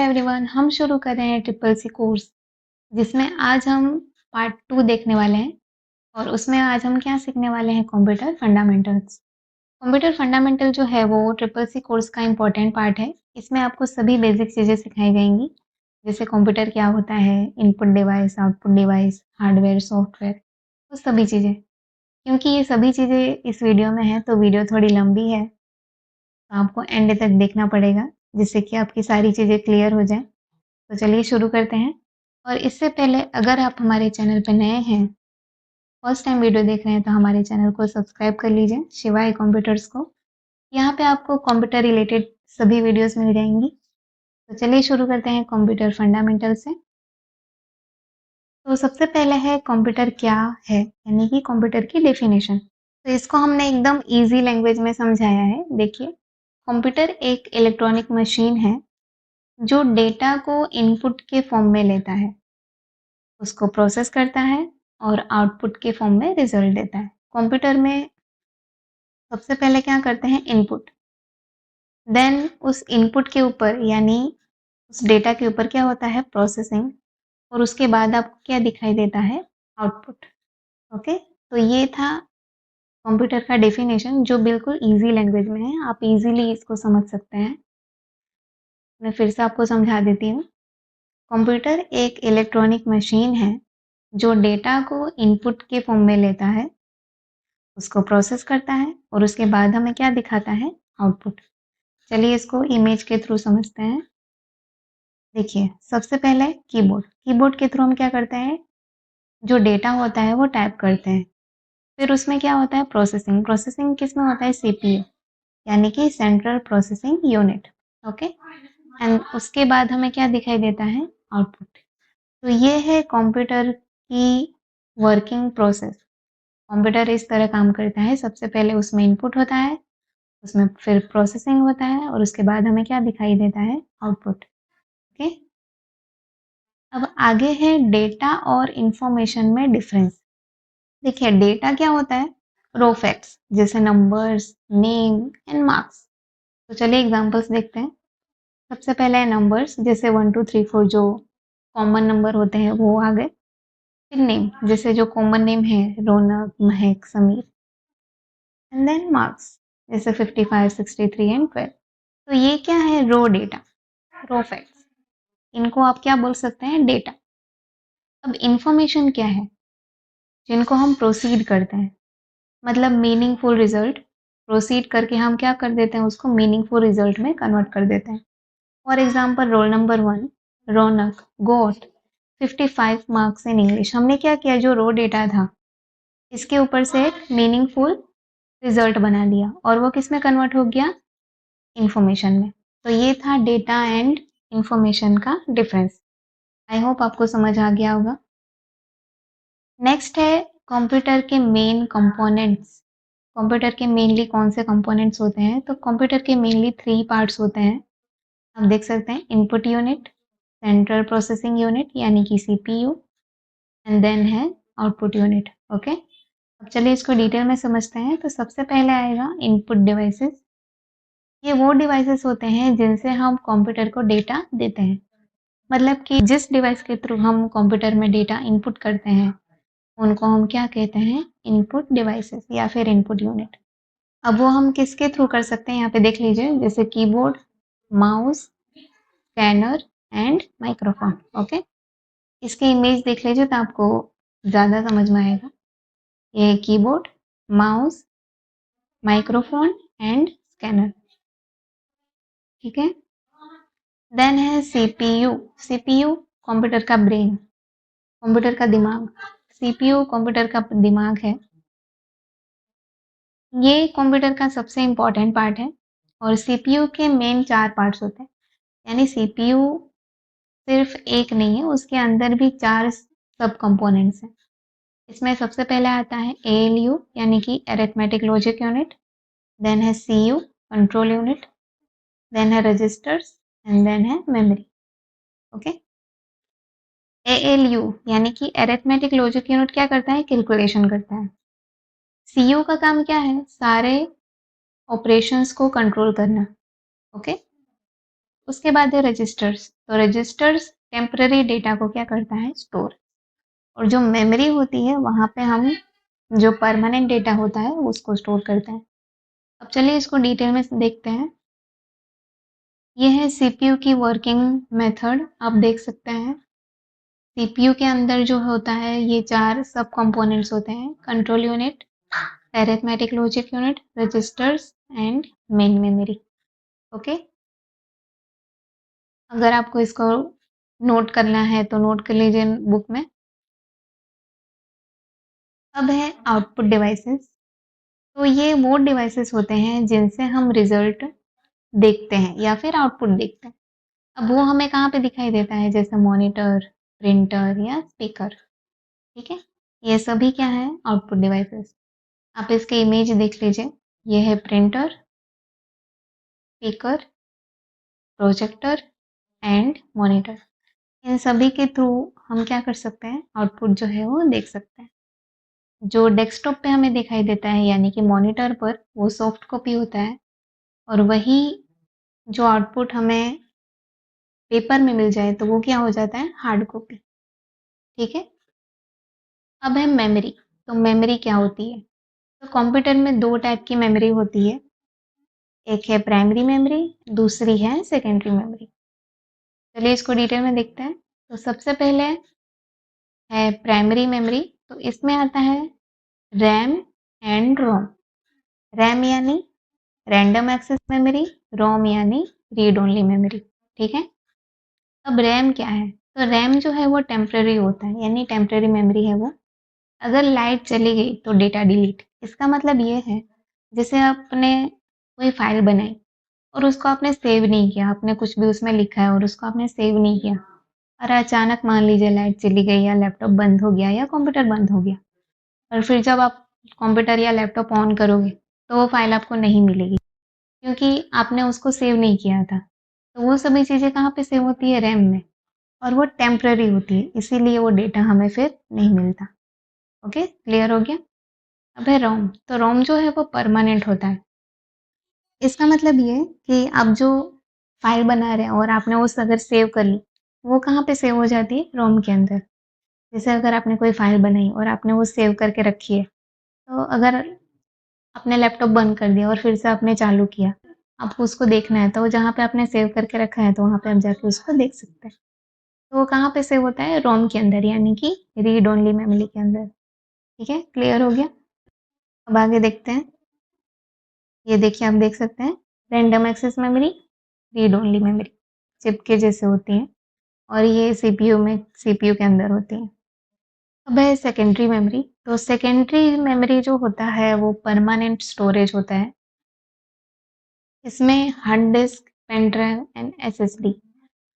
Everyone, हम शुरू कर रहे हैं ट्रिपल सी कोर्स जिसमें आज हम पार्ट 2 देखने वाले हैं और उसमें आज हम क्या सीखने वाले हैं कंप्यूटर फंडामेंटल्स। कंप्यूटर फंडामेंटल जो है वो ट्रिपल सी कोर्स का इम्पोर्टेंट पार्ट है। इसमें आपको सभी बेसिक चीज़ें सिखाई जाएंगी, जैसे कंप्यूटर क्या होता है, input device, output device, hardware, software, वो सभी चीज़ें। क्योंकि ये सभी चीज़ें इस वीडियो में है तो वीडियो थोड़ी लंबी है, तो आपको एंड तक देखना पड़ेगा जिससे कि आपकी सारी चीज़ें क्लियर हो जाएं। तो चलिए शुरू करते हैं। और इससे पहले अगर आप हमारे चैनल पर नए हैं, फर्स्ट टाइम वीडियो देख रहे हैं, तो हमारे चैनल को सब्सक्राइब कर लीजिए, शिवाय कंप्यूटर्स को। यहाँ पे आपको कंप्यूटर रिलेटेड सभी वीडियोस मिल जाएंगी। तो चलिए शुरू करते हैं कंप्यूटर फंडामेंटल से। तो सबसे पहले है कंप्यूटर क्या है, यानी कि कंप्यूटर की डेफिनेशन। तो इसको हमने एकदम इजी लैंग्वेज में समझाया है। देखिए, कंप्यूटर एक इलेक्ट्रॉनिक मशीन है जो डेटा को इनपुट के फॉर्म में लेता है, उसको प्रोसेस करता है और आउटपुट के फॉर्म में रिजल्ट देता है। कंप्यूटर में सबसे पहले क्या करते हैं, इनपुट। देन उस इनपुट के ऊपर यानी उस डेटा के ऊपर क्या होता है, प्रोसेसिंग। और उसके बाद आपको क्या दिखाई देता है, आउटपुट। ओके, तो ये था कंप्यूटर का डेफिनेशन जो बिल्कुल इजी लैंग्वेज में है, आप इजीली इसको समझ सकते हैं। मैं फिर से आपको समझा देती हूँ। कंप्यूटर एक इलेक्ट्रॉनिक मशीन है जो डेटा को इनपुट के फॉर्म में लेता है, उसको प्रोसेस करता है और उसके बाद हमें क्या दिखाता है, आउटपुट। चलिए इसको इमेज के थ्रू समझते हैं। देखिए, सबसे पहले कीबोर्ड। कीबोर्ड के थ्रू हम क्या करते हैं, जो डेटा होता है वो टाइप करते हैं। फिर उसमें क्या होता है, प्रोसेसिंग। प्रोसेसिंग किस में होता है, सीपीयू, यानी कि central processing unit. Okay, and उसके बाद हमें क्या दिखाई देता है, आउटपुट। तो ये है कंप्यूटर की वर्किंग प्रोसेस। कंप्यूटर इस तरह काम करता है, सबसे पहले उसमें इनपुट होता है, उसमें फिर प्रोसेसिंग होता है और उसके बाद हमें क्या दिखाई देता है, आउटपुट। ओके, अब आगे है डेटा और इंफॉर्मेशन में डिफरेंस। देखिए, डेटा क्या होता है, रो फैक्ट्स जैसे नंबर्स, नेम एंड मार्क्स। तो चलिए एग्जांपल्स देखते हैं। सबसे पहले है नंबर्स, जैसे 1 2 3 4 जो कॉमन नंबर होते हैं वो आ गए। फिर नेम, जैसे जो कॉमन नेम है, रौनक, महक, समीर। एंड देन मार्क्स, जैसे 55, 63 एंड 12। तो ये क्या है, रो डेटा, रो फैक्ट्स। इनको आप क्या बोल सकते हैं, डेटा। अब इंफॉर्मेशन क्या है, जिनको हम प्रोसीड करते हैं, मतलब मीनिंगफुल रिजल्ट। प्रोसीड करके हम क्या कर देते हैं, उसको मीनिंगफुल रिजल्ट में कन्वर्ट कर देते हैं। For example, roll number 1 Raunak got 55 marks in English. हमने क्या किया, जो रो डेटा था इसके ऊपर से एक मीनिंगफुल रिजल्ट बना दिया और वो किस में कन्वर्ट हो गया, इंफॉर्मेशन में। तो ये था डेटा एंड इंफॉर्मेशन का डिफरेंस। आई होप आपको समझ आ गया होगा। नेक्स्ट है कंप्यूटर के मेन कंपोनेंट्स। कंप्यूटर के मेनली कौन से कंपोनेंट्स होते हैं, तो कंप्यूटर के मेनली 3 पार्ट्स होते हैं। आप देख सकते हैं, input unit, central processing unit यानी कि सीपीयू, एंड देन है आउटपुट यूनिट। ओके, अब चलिए इसको डिटेल में समझते हैं। तो सबसे पहले आएगा इनपुट डिवाइसेस। ये वो डिवाइसेस होते हैं जिनसे हम कंप्यूटर को डेटा देते हैं, मतलब कि जिस डिवाइस के थ्रू हम कंप्यूटर में डेटा इनपुट करते हैं उनको हम क्या कहते हैं, इनपुट डिवाइसेस या फिर इनपुट यूनिट। अब वो हम किसके थ्रू कर सकते हैं, यहाँ पे देख लीजिए, जैसे keyboard, mouse, scanner and microphone. Okay, इसकी इमेज देख लीजिए तो आपको ज़्यादा समझ में आएगा। ये keyboard, mouse, microphone and scanner. ठीक है, देन है सीपीयू। सीपीयू कंप्यूटर का ब्रेन, कंप्यूटर का दिमाग। सीपीयू कंप्यूटर का दिमाग है। ये कंप्यूटर का सबसे इम्पोर्टेंट पार्ट है और सीपीयू के मेन 4 पार्ट्स होते हैं, यानी सीपीयू सिर्फ एक नहीं है, उसके अंदर भी 4 सब कंपोनेंट्स हैं। इसमें सबसे पहले आता है एएलयू यानी कि अरिथमेटिक लॉजिक यूनिट, देन है सीयू कंट्रोल यूनिट, देन है रजिस्टर्स एंड देन है मेमोरी। ओके, एएलयू यानी कि अरिथमेटिक लॉजिक यूनिट क्या करता है, कैलकुलेशन करता है। सीयू का काम क्या है, सारे ऑपरेशंस को कंट्रोल करना। ओके, उसके बाद है रजिस्टर्स। तो रजिस्टर्स टेम्पररी डेटा को क्या करता है, स्टोर। और जो मेमोरी होती है वहाँ पे हम जो परमानेंट डेटा होता है उसको स्टोर करते हैं। अब चलिए इसको डिटेल में देखते हैं। ये है सीपीयू की वर्किंग मेथड, आप देख सकते हैं। सीपीयू के अंदर जो होता है ये 4 सब कंपोनेंट्स होते हैं, control unit, arithmetic logic unit, registers and main memory. Okay, अगर आपको इसको नोट करना है तो नोट कर लीजिए बुक में। अब है आउटपुट डिवाइसेस। तो ये वो डिवाइसेस होते हैं जिनसे हम रिजल्ट देखते हैं या फिर आउटपुट देखते हैं। अब वो हमें कहाँ पे दिखाई देता है, जैसे मॉनिटर, प्रिंटर या स्पीकर। ठीक है, ये सभी क्या है, आउटपुट डिवाइसेस। आप इसके इमेज देख लीजिए। ये है printer, speaker, projector and monitor. इन सभी के थ्रू हम क्या कर सकते हैं, आउटपुट जो है वो देख सकते हैं। जो डेस्कटॉप पे हमें दिखाई देता है यानी कि मॉनिटर पर, वो सॉफ्ट कॉपी होता है। और वही जो आउटपुट हमें पेपर में मिल जाए तो वो क्या हो जाता है, हार्ड कॉपी। ठीक है, अब है मेमोरी। तो मेमोरी क्या होती है, तो कंप्यूटर में 2 टाइप की मेमोरी होती है। एक है प्राइमरी मेमोरी, दूसरी है सेकेंडरी मेमोरी। चलिए इसको डिटेल में देखते हैं। तो सबसे पहले है प्राइमरी मेमोरी। तो इसमें आता है रैम एंड रोम। रैम यानी रैंडम एक्सेस मेमोरी, रोम यानी रीड ओनली मेमोरी। ठीक है, अब रैम क्या है, तो रैम जो है वो टेम्पररी होता है, यानी टेम्पररी मेमोरी है वो। अगर लाइट चली गई तो डेटा डिलीट। इसका मतलब ये है, जैसे आपने कोई फाइल बनाई और उसको आपने सेव नहीं किया, आपने कुछ भी उसमें लिखा है और उसको आपने सेव नहीं किया, और अचानक मान लीजिए लाइट चली गई या लैपटॉप बंद हो गया या कंप्यूटर बंद हो गया, और फिर जब आप कंप्यूटर या लैपटॉप ऑन करोगे तो वो फाइल आपको नहीं मिलेगी, क्योंकि आपने उसको सेव नहीं किया था। तो वो सभी चीज़ें कहाँ पे सेव होती है, रैम में। और वो टेम्पररी होती है, इसीलिए वो डेटा हमें फिर नहीं मिलता। ओके, क्लियर हो गया। अब है रोम। तो रोम जो है वो परमानेंट होता है। इसका मतलब ये कि आप जो फाइल बना रहे हैं और आपने उस अगर सेव कर ली, वो कहाँ पे सेव हो जाती है, रोम के अंदर। जैसे अगर आपने कोई फाइल बनाई और आपने वो सेव करके रखी है, तो अगर आपने लैपटॉप बंद कर दिया और फिर से आपने चालू किया, आपको उसको देखना है, तो वो जहाँ पे आपने सेव करके रखा है तो वहाँ पे आप जाके उसको देख सकते हैं। तो वो कहाँ पे सेव होता है, रोम के अंदर, यानी कि रीड ओनली मेमोरी के अंदर। ठीक है, क्लियर हो गया। अब आगे देखते हैं। ये देखिए, आप देख सकते हैं random access memory, read only memory, chip के जैसे होती हैं, और ये सीपीयू के अंदर होती हैं। अब है सेकेंडरी मेमोरी। तो सेकेंडरी मेमोरी जो होता है वो परमानेंट स्टोरेज होता है। इसमें hard disk, pen drive and SSD,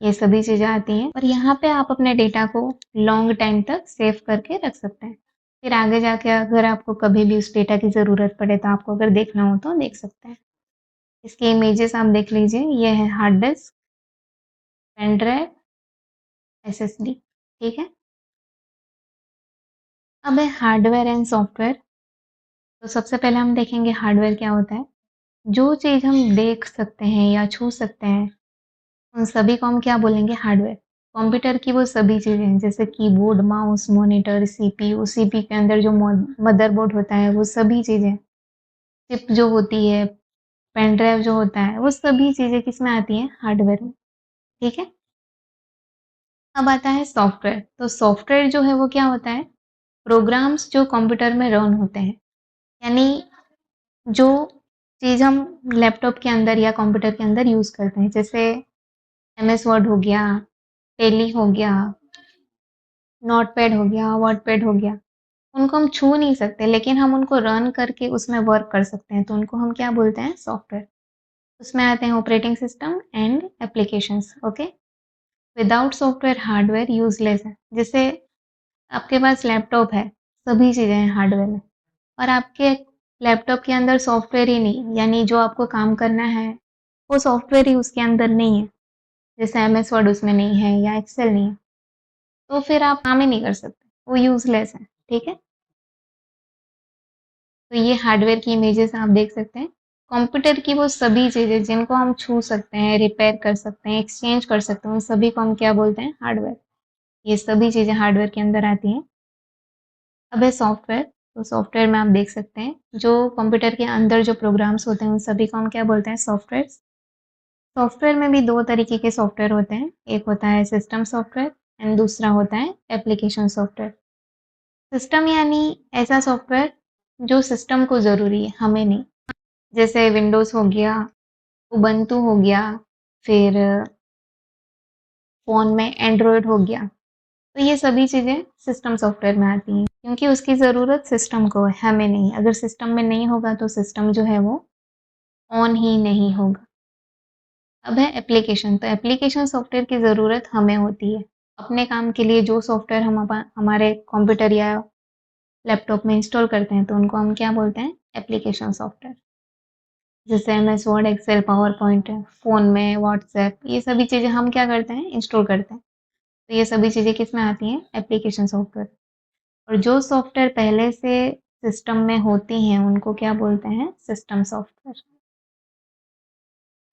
ये सभी चीज़ें आती हैं, और यहाँ पे आप अपने डेटा को लॉन्ग टाइम तक सेव करके रख सकते हैं। फिर आगे जाके अगर आपको कभी भी उस डेटा की ज़रूरत पड़े तो आपको अगर देखना हो तो देख सकते हैं। इसके इमेजेस आप देख लीजिए। ये है hard disk, pen drive, SSD. ठीक है, अब है हार्डवेयर एंड सॉफ्टवेयर। तो सबसे पहले हम देखेंगे हार्डवेयर क्या होता है। जो चीज़ हम देख सकते हैं या छू सकते हैं, उन सभी को हम क्या बोलेंगे, हार्डवेयर। कंप्यूटर की वो सभी चीज़ें जैसे keyboard, mouse, monitor, CPU, CP के अंदर जो मदरबोर्ड होता है, वो सभी चीज़ें, चिप जो होती है, पेन ड्राइव जो होता है, वो सभी चीज़ें किस में आती हैं, हार्डवेयर में। ठीक है, अब आता है सॉफ्टवेयर। तो सॉफ्टवेयर जो है वो क्या होता है, प्रोग्राम्स जो कंप्यूटर में रन होते हैं, यानी जो चीज़ हम लैपटॉप के अंदर या कंप्यूटर के अंदर यूज़ करते हैं, जैसे एमएस वर्ड हो गया, टेली हो गया, नोटपैड हो गया, वर्डपैड हो गया। उनको हम छू नहीं सकते, लेकिन हम उनको रन करके उसमें वर्क कर सकते हैं, तो उनको हम क्या बोलते हैं, सॉफ्टवेयर। उसमें आते हैं operating system and applications. Okay, without software hardware useless है। जैसे आपके पास लैपटॉप है, सभी चीज़ें हैं हार्डवेयर में, और आपके लैपटॉप के अंदर सॉफ्टवेयर ही नहीं, यानी जो आपको काम करना है वो सॉफ्टवेयर ही उसके अंदर नहीं है, जैसे एमएस वर्ड उसमें नहीं है या एक्सेल नहीं है, तो फिर आप काम ही नहीं कर सकते, वो यूजलेस है। ठीक है, तो ये हार्डवेयर की इमेजेस आप देख सकते हैं। कंप्यूटर की वो सभी चीज़ें जिनको हम छू सकते हैं, रिपेयर कर सकते हैं, एक्सचेंज कर सकते हैं, उन सभी को हम क्या बोलते हैं? हार्डवेयर। ये सभी चीज़ें हार्डवेयर के अंदर आती हैं। अब है सॉफ्टवेयर, तो सॉफ्टवेयर में आप देख सकते हैं, जो कंप्यूटर के अंदर जो प्रोग्राम्स होते हैं, उन सभी को हम क्या बोलते हैं? सॉफ्टवेयर। सॉफ्टवेयर में भी 2 तरीके के सॉफ्टवेयर होते हैं, एक होता है सिस्टम सॉफ्टवेयर एंड दूसरा होता है एप्लीकेशन सॉफ्टवेयर। सिस्टम यानी ऐसा सॉफ्टवेयर जो सिस्टम को ज़रूरी है, हमें नहीं। जैसे विंडोज़ हो गया, उबंटू हो गया, फिर फ़ोन में एंड्रॉयड हो गया। तो ये सभी चीज़ें सिस्टम सॉफ्टवेयर में आती हैं, क्योंकि उसकी ज़रूरत सिस्टम को है, हमें नहीं। अगर सिस्टम में नहीं होगा तो सिस्टम जो है वो ऑन ही नहीं होगा। अब है एप्लीकेशन, तो एप्लीकेशन सॉफ्टवेयर की ज़रूरत हमें होती है। अपने काम के लिए जो सॉफ्टवेयर हम हमारे कंप्यूटर या लैपटॉप में इंस्टॉल करते हैं, तो उनको हम क्या बोलते हैं? Application software. जैसे MS Word, Excel, PowerPoint है, फ़ोन में व्हाट्सएप, ये सभी चीज़ें हम क्या करते हैं? इंस्टॉल करते हैं। तो ये सभी चीज़ें किस में आती हैं? Application software. और जो सॉफ्टवेयर पहले से सिस्टम में होती हैं, उनको क्या बोलते हैं? System software.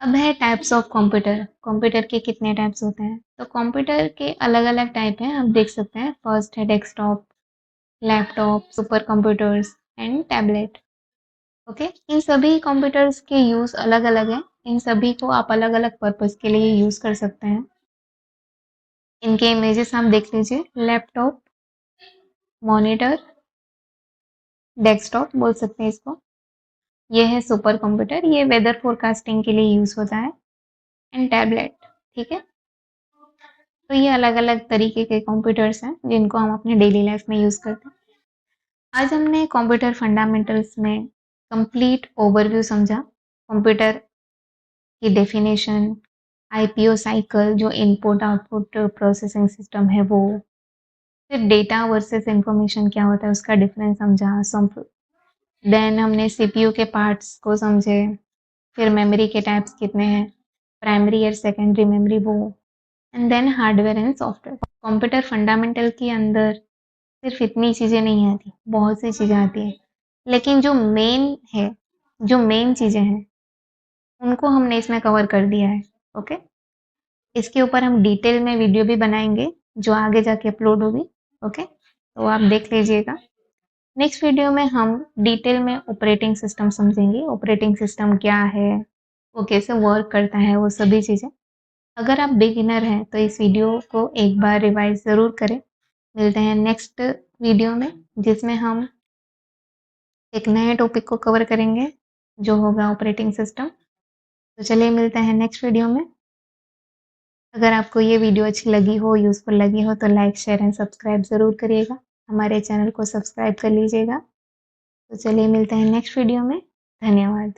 अब है टाइप्स ऑफ कंप्यूटर। कंप्यूटर के कितने टाइप्स होते हैं? तो कंप्यूटर के अलग-अलग टाइप हैं, आप देख सकते हैं। फर्स्ट है desktop, laptop, super computers and tablet. Okay, इन सभी कंप्यूटर्स के यूज़ अलग-अलग हैं। इन सभी को आप अलग-अलग पर्पस के लिए यूज़ कर सकते हैं। इनके इमेजेस आप देख लीजिए। लैपटॉप, मॉनिटर, डेस्कटॉप बोल सकते हैं इसको। ये है सुपर कंप्यूटर, ये वेदर फोरकास्टिंग के लिए यूज़ होता है। एंड टैबलेट, ठीक है। तो ये अलग-अलग तरीके के कंप्यूटर्स हैं, जिनको हम अपने डेली लाइफ में यूज़ करते हैं। आज हमने कंप्यूटर फंडामेंटल्स में कंप्लीट ओवरव्यू समझा। कंप्यूटर की डेफिनेशन, आईपीओ साइकिल जो इनपुट आउटपुट प्रोसेसिंग सिस्टम है वो, फिर डेटा वर्सेस इंफॉर्मेशन क्या होता है उसका डिफरेंस समझा। देन हमने सीपीयू के पार्ट्स को समझे, फिर मेमोरी के टाइप्स कितने हैं, प्राइमरी और सेकेंडरी मेमोरी वो, and then hardware and software. Computer fundamental के अंदर सिर्फ इतनी चीज़ें नहीं आती, बहुत सी चीज़ें आती हैं, लेकिन जो मेन है, जो मेन चीज़ें हैं, उनको हमने इसमें कवर कर दिया है। ओके, इसके ऊपर हम डिटेल में वीडियो भी बनाएंगे, जो आगे जाके अपलोड होगी। ओके, तो आप देख लीजिएगा। नेक्स्ट वीडियो में हम डिटेल में ऑपरेटिंग सिस्टम समझेंगे। ऑपरेटिंग सिस्टम क्या है, वो कैसे वर्क करता है, वो सभी चीज़ें। अगर आप बिगिनर हैं तो इस वीडियो को एक बार रिवाइज ज़रूर करें। मिलते हैं नेक्स्ट वीडियो में, जिसमें हम एक नए टॉपिक को कवर करेंगे, जो होगा ऑपरेटिंग सिस्टम। तो चलिए मिलते हैं नेक्स्ट वीडियो में। अगर आपको ये वीडियो अच्छी लगी हो, यूज़फुल लगी हो, तो लाइक, शेयर एंड सब्सक्राइब ज़रूर करिएगा। हमारे चैनल को सब्सक्राइब कर लीजिएगा। तो चलिए मिलते हैं नेक्स्ट वीडियो में। धन्यवाद।